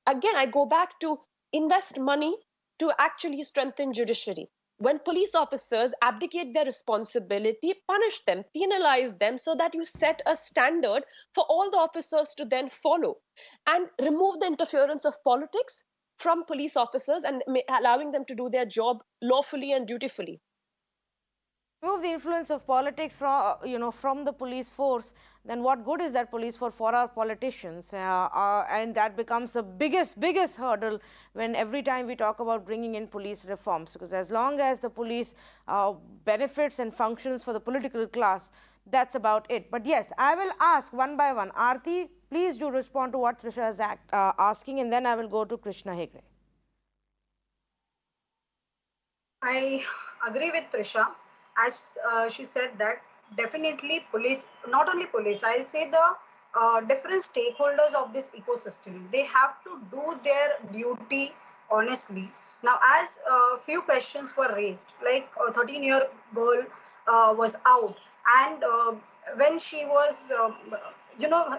Again, I go back to invest money to actually strengthen judiciary. When police officers abdicate their responsibility, punish them, penalize them, so that you set a standard for all the officers to then follow, and remove the interference of politics from police officers and allowing them to do their job lawfully and dutifully. Remove the influence of politics from from the police force, then what good is that police force for our politicians? And that becomes the biggest hurdle when every time we talk about bringing in police reforms, because as long as the police benefits and functions for the political class, that's about it. But yes, I will ask one by one. Aarti, please do respond to what Trisha is asking, and then I will go to Krishna Hegde. I agree with Trisha. As she said that definitely police, not only police, I'll say the different stakeholders of this ecosystem, they have to do their duty honestly. Now, as a few questions were raised, like a 13-year girl was out, and when she was,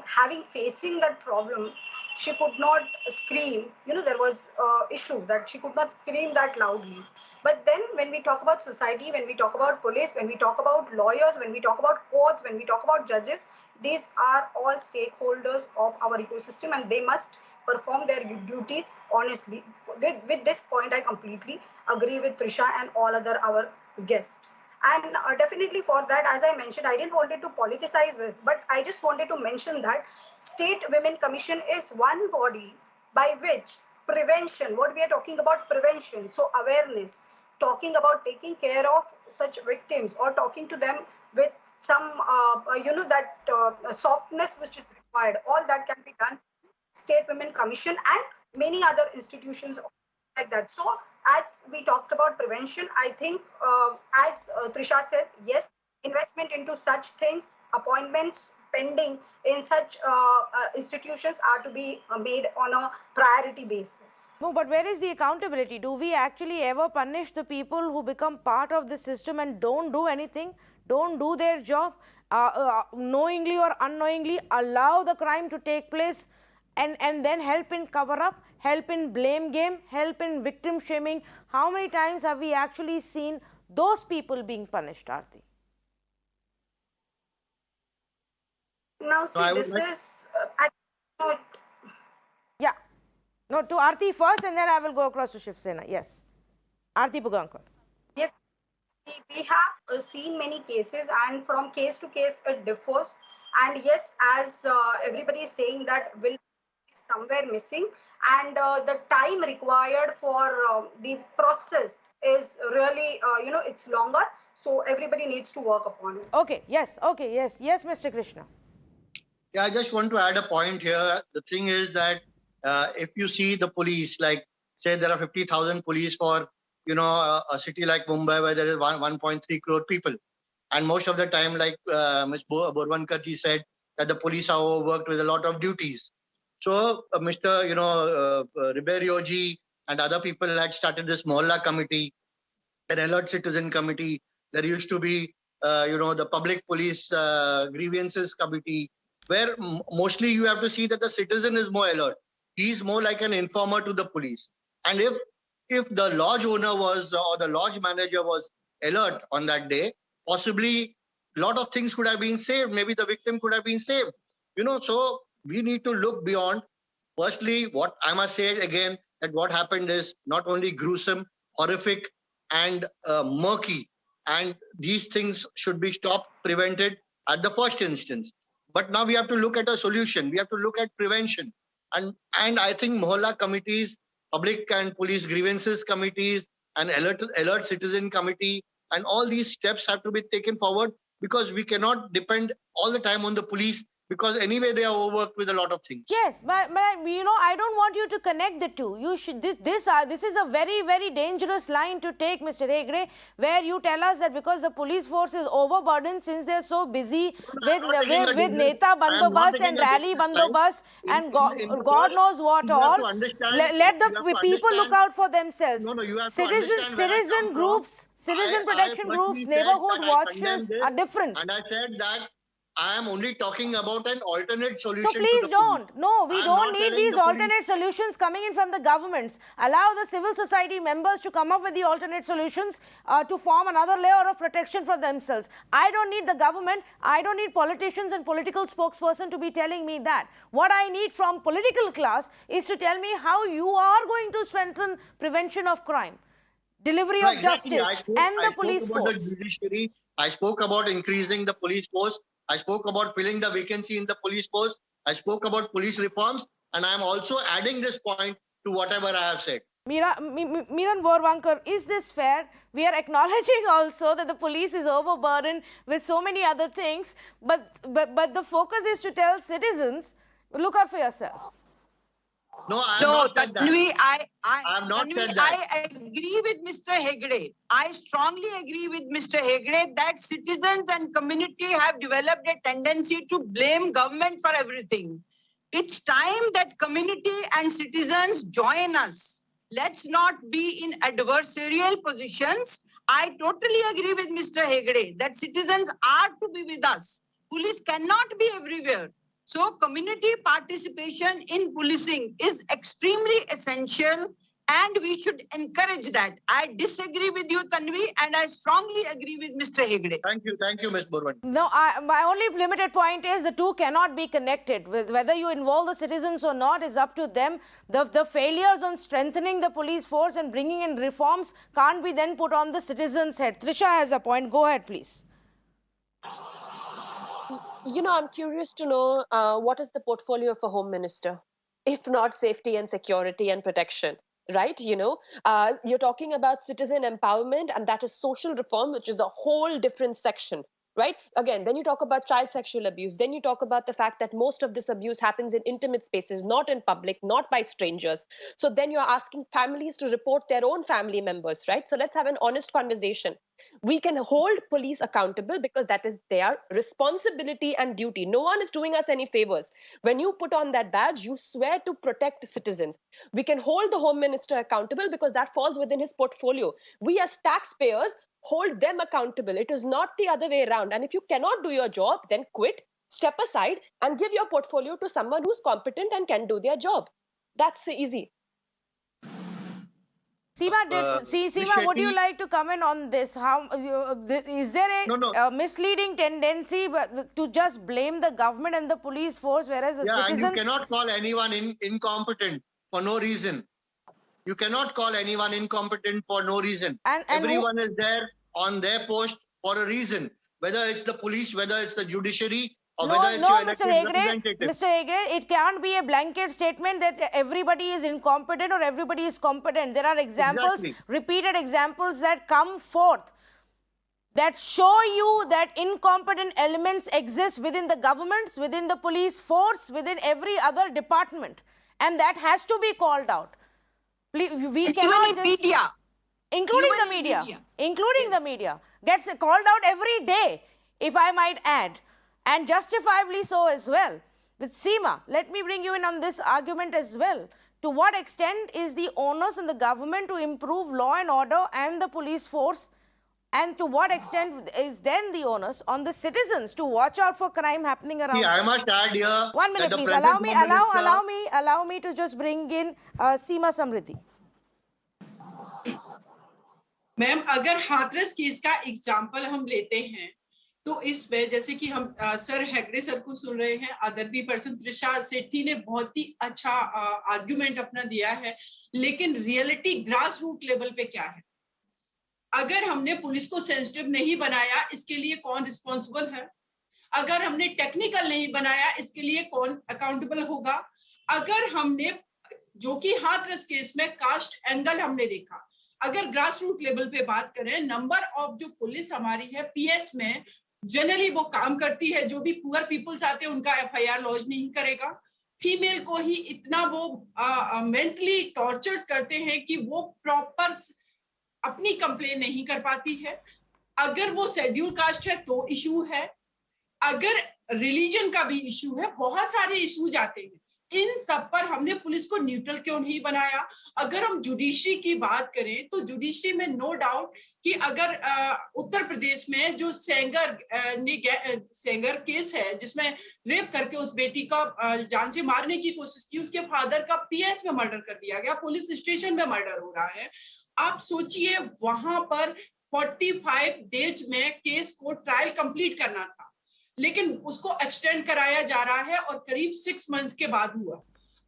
having facing that problem, she could not scream. There was issue that she could not scream that loudly. But then when we talk about society, when we talk about police, when we talk about lawyers, when we talk about courts, when we talk about judges, these are all stakeholders of our ecosystem, and they must perform their duties honestly. With this point, I completely agree with Trisha and all other our guests. And definitely for that, as I mentioned, I didn't wanted to politicize this, but I just wanted to mention that State Women Commission is one body by which prevention, what we are talking about prevention, so awareness, talking about taking care of such victims or talking to them with some, that softness which is required, all that can be done. State Women Commission and many other institutions like that. So as we talked about prevention, I think as Trisha said, yes, investment into such things, appointments pending in such institutions are to be made on a priority basis. No, but where is the accountability? Do we actually ever punish the people who become part of the system and don't do anything, don't do their job, knowingly or unknowingly allow the crime to take place, and then help in cover up, help in blame game, help in victim shaming? How many times have we actually seen those people being punished, Aarti? Now, see, I this would like is, Yeah. No, to Aarti first, and then I will go across to Shiv Sena. Yes. Aarti Pugankar. yes, we have seen many cases, and from case to case it differs. And yes, as everybody is saying, that will be somewhere missing, and the time required for the process is really, it's longer. So everybody needs to work upon it. Okay, yes, Mr. Krishna. Yeah, I just want to add a point here. The thing is that if you see the police, like say there are 50,000 police for a city like Mumbai where there is 1.3 crore people, and most of the time, like Ms. Borwankar ji said, that the police are overworked with a lot of duties. So Mr. Ribeiro ji and other people had started this Mohalla committee, an alert citizen committee. There used to be the public police grievances committee, where mostly you have to see that the citizen is more alert. He's more like an informer to the police. And if the lodge owner was or the lodge manager was alert on that day, possibly a lot of things could have been saved. Maybe the victim could have been saved. So we need to look beyond. Firstly, what I must say again, that what happened is not only gruesome, horrific, and murky, and these things should be stopped, prevented at the first instance. But now we have to look at a solution. We have to look at prevention. And I think Mohalla committees, public and police grievances committees, and alert citizen committee, and all these steps have to be taken forward, because we cannot depend all the time on the police because anyway they are overworked with a lot of things. Yes, but you know, I don't want you to connect the two. You should this is a very, very dangerous line to take, Mr. Hegde, where you tell us that because the police force is overburdened since they're so busy with Neta Bandobast and Rally Bandobast and God knows what all. Let the people look out for themselves. No, you have to understand Citizen groups, citizen protection groups, neighborhood watches are different. And I said that I am only talking about an alternate solution. So please don't. No, we don't need these alternate solutions coming in from the governments. Allow the civil society members to come up with the alternate solutions to form another layer of protection for themselves. I don't need the government. I don't need politicians and political spokesperson to be telling me that. What I need from political class is to tell me how you are going to strengthen prevention of crime, delivery of justice, and the police force. The judiciary. I spoke about increasing the police force. I spoke about filling the vacancy in the police force. I spoke about police reforms, and I am also adding this point to whatever I have said. Miran Borwankar, is this fair? We are acknowledging also that the police is overburdened with so many other things, but the focus is to tell citizens, look out for yourself. No, I have not said that. Tanvi, I have not said that. I agree with Mr. Hegde. I strongly agree with Mr. Hegde that citizens and community have developed a tendency to blame government for everything. It's time that community and citizens join us. Let's not be in adversarial positions. I totally agree with Mr. Hegde that citizens are to be with us. Police cannot be everywhere. So community participation in policing is extremely essential and we should encourage that. I disagree with you, Tanvi, and I strongly agree with Mr. Hegde. Thank you, Ms. Burwan. No, my only limited point is the two cannot be connected. Whether you involve the citizens or not is up to them. The failures on strengthening the police force and bringing in reforms can't be then put on the citizens' head. Trisha has a point. Go ahead, please. You know, I'm curious to know what is the portfolio of a home minister, if not safety and security and protection, right? You know, you're talking about citizen empowerment, and that is social reform, which is a whole different section, right? Again, then you talk about child sexual abuse. Then you talk about the fact that most of this abuse happens in intimate spaces, not in public, not by strangers. So then you're asking families to report their own family members, right? So let's have an honest conversation. We can hold police accountable because that is their responsibility and duty. No one is doing us any favors. When you put on that badge, you swear to protect citizens. We can hold the home minister accountable because that falls within his portfolio. We as taxpayers hold them accountable. It is not the other way around. And if you cannot do your job, then quit, step aside, and give your portfolio to someone who's competent and can do their job. That's easy. Seema, would you like to comment on this? How is there a misleading tendency to just blame the government and the police force, whereas the citizens... And you cannot call anyone incompetent for no reason. You cannot call anyone incompetent for no reason. And everyone is there on their post for a reason. Whether it's the police, whether it's the judiciary, or whether it's your elected representative. Mr. Hegde, it can't be a blanket statement that everybody is incompetent or everybody is competent. There are examples, repeated examples that come forth that show you that incompetent elements exist within the governments, within the police force, within every other department. And that has to be called out. We cannot just... media. Including the media. Gets called out every day, if I might add. And justifiably so as well. With Seema, let me bring you in on this argument as well. To what extent is the onus on the government to improve law and order and the police force? And to what extent is then the onus on the citizens to watch out for crime happening around? I must add here... 1 minute, please. Allow me to just bring in Seema Samriddhi. Ma'am, अगर Hathras case का example हम लेते हैं तो इसमें जैसे कि हम सर हेगड़े सर को सुन रहे हैं, अदरबी पर्सन त्रिशा सेठी ने बहुत ही अच्छा आर्गुमेंट अपना दिया है, लेकिन रियलिटी ग्रास रूट लेवल पे क्या है? अगर हमने पुलिस को सेंसिटिव नहीं बनाया, इसके लिए कौन रिस्पॉन्सिबल है? अगर हमने टेक्निकल नहीं बनाया, इसके लिए कौन अकाउंटेबल होगा? अगर हमने, जो कि हाथरस केस में कास्ट एंगल हमने देखा, अगर ग्रास रूट लेवल पे बात करें, नंबर ऑफ जो पुलिस हमारी है पीएस में जनरली वो काम करती है, जो भी पुअर पीपल्स आते हैं उनका एफआईआर लॉन्च नहीं करेगा। फीमेल को ही इतना वो मेंटली टॉर्चर्स करते हैं कि वो प्रॉपर अपनी कंप्लेन नहीं कर पाती है। अगर वो शेड्यूल कास्ट है तो इशू है, अगर रिलीजन का भी इशू है, बहुत सारे इशूज आते हैं। इन सब पर हमने पुलिस को न्यूट्रल क्यों नहीं बनाया? अगर हम जुडिशरी की बात करें तो जुडिशरी में नो डाउट कि अगर उत्तर प्रदेश में जो सेंगर केस है जिसमें रेप करके उस बेटी का जान से मारने की कोशिश की, उसके फादर का पीएस में मर्डर कर दिया गया, पुलिस स्टेशन में मर्डर हो रहा है। आप सोचिए, वहां पर 45 डेज में केस को ट्रायल कंप्लीट करना था, लेकिन उसको एक्सटेंड कराया जा रहा है और करीब 6 मंथ्स के बाद हुआ।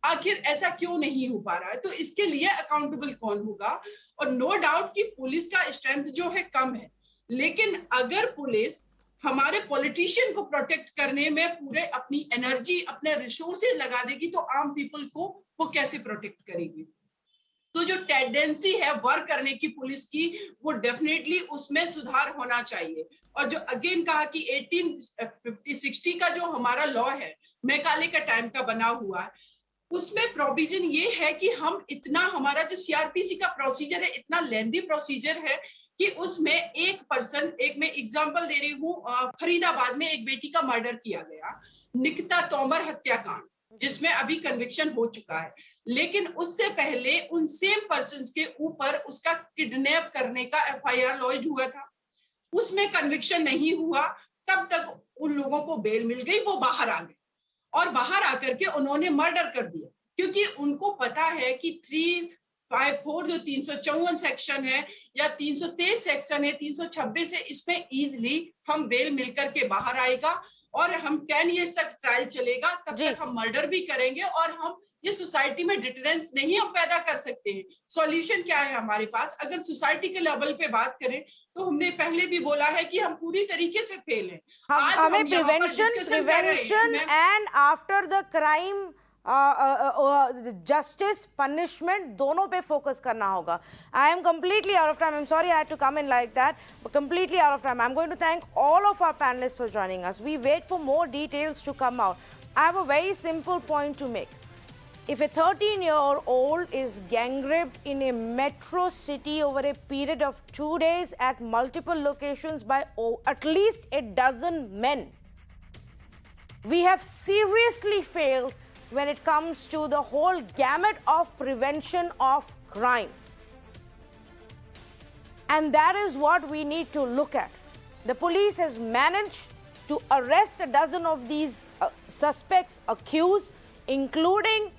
आखिर ऐसा क्यों नहीं हो पा रहा है? तो इसके लिए अकाउंटेबल कौन होगा? और नो डाउट कि पुलिस का स्ट्रेंथ जो है कम है, लेकिन अगर पुलिस हमारे पॉलिटिशियन को प्रोटेक्ट करने में पूरे अपनी एनर्जी, अपने रिसोर्सेज लगा देगी तो आम पीपल को वो कैसे प्रोटेक्ट करेगी? तो जो टेंडेंसी है वर्क करने की पुलिस की, वो डेफिनेटली उसमें सुधार होना चाहिए। और जो अगेन कहा कि 1850-60 का जो हमारा लॉ है, मैकाले का टाइम का बना हुआ है, उसमें प्रोविजन ये है कि हम इतना, हमारा जो सीआरपीसी का प्रोसीजर है इतना लेंथी प्रोसीजर है कि उसमें एक पर्सन, एक मैं एग्जांपल दे रही हूँ, फरीदाबाद में एक बेटी का मर्डर किया गया, निकिता तोमर हत्याकांड, जिसमें अभी कन्विक्शन हो चुका है, लेकिन उससे पहले उन सेम पर्सन्स के ऊपर उसका किडनैप करने का एफआईआर लॉन्च हुआ था, उसमें कन्विक्शन नहीं हुआ। तब तक उन लोगों को बेल मिल गई, वो बाहर आ गए और बाहर आकर के उन्होंने मर्डर कर दिया, क्योंकि उनको पता है कि 354 जो 354 सेक्शन है या 323 सेक्शन है, 326 है, इसमें इजिली हम बेल मिलकर के बाहर आएगा और हम 10 इयर्स तक ट्रायल चलेगा, तब तक हम मर्डर भी करेंगे और हम ये सोसाइटी में डिटरेंस नहीं हम पैदा कर सकते हैं। सॉल्यूशन क्या है हमारे पास? अगर सोसाइटी के लेवल पे बात करें तो हमने पहले भी बोला है कि हम पूरी तरीके से फेल हैं। आज हमें prevention and after the crime justice punishment दोनों पे फोकस करना होगा. I am completely out of time. I'm sorry I had to come in like that, but completely out of time. I'm going to thank all of our panelists for joining us. We wait for more details to come out. I have a very simple point to make. If a 13-year-old is gang raped in a metro city over a period of 2 days at multiple locations by at least a dozen men, we have seriously failed when it comes to the whole gamut of prevention of crime. And that is what we need to look at. The police has managed to arrest a dozen of these suspects accused, including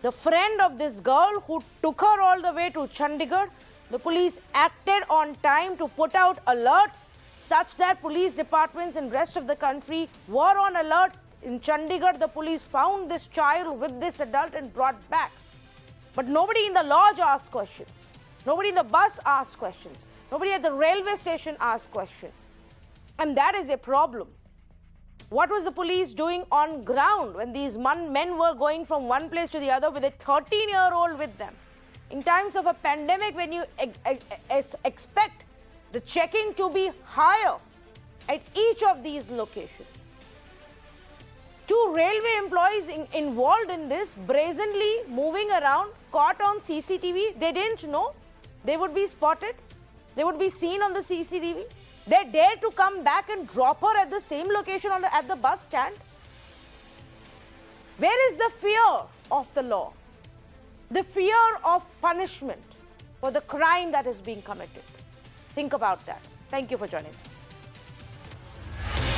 the friend of this girl who took her all the way to Chandigarh. The police acted on time to put out alerts such that police departments in rest of the country were on alert. In Chandigarh, the police found this child with this adult and brought back. But nobody in the lodge asked questions. Nobody in the bus asked questions. Nobody at the railway station asked questions. And that is a problem. What was the police doing on ground when these men were going from one place to the other with a 13-year-old with them? In times of a pandemic, when you expect the checking to be higher at each of these locations. 2 railway employees involved in this, brazenly moving around, caught on CCTV. They didn't know they would be spotted. They would be seen on the CCTV. They dared to come back and drop her at the same location at the bus stand. Where is the fear of the law? The fear of punishment for the crime that is being committed. Think about that. Thank you for joining us.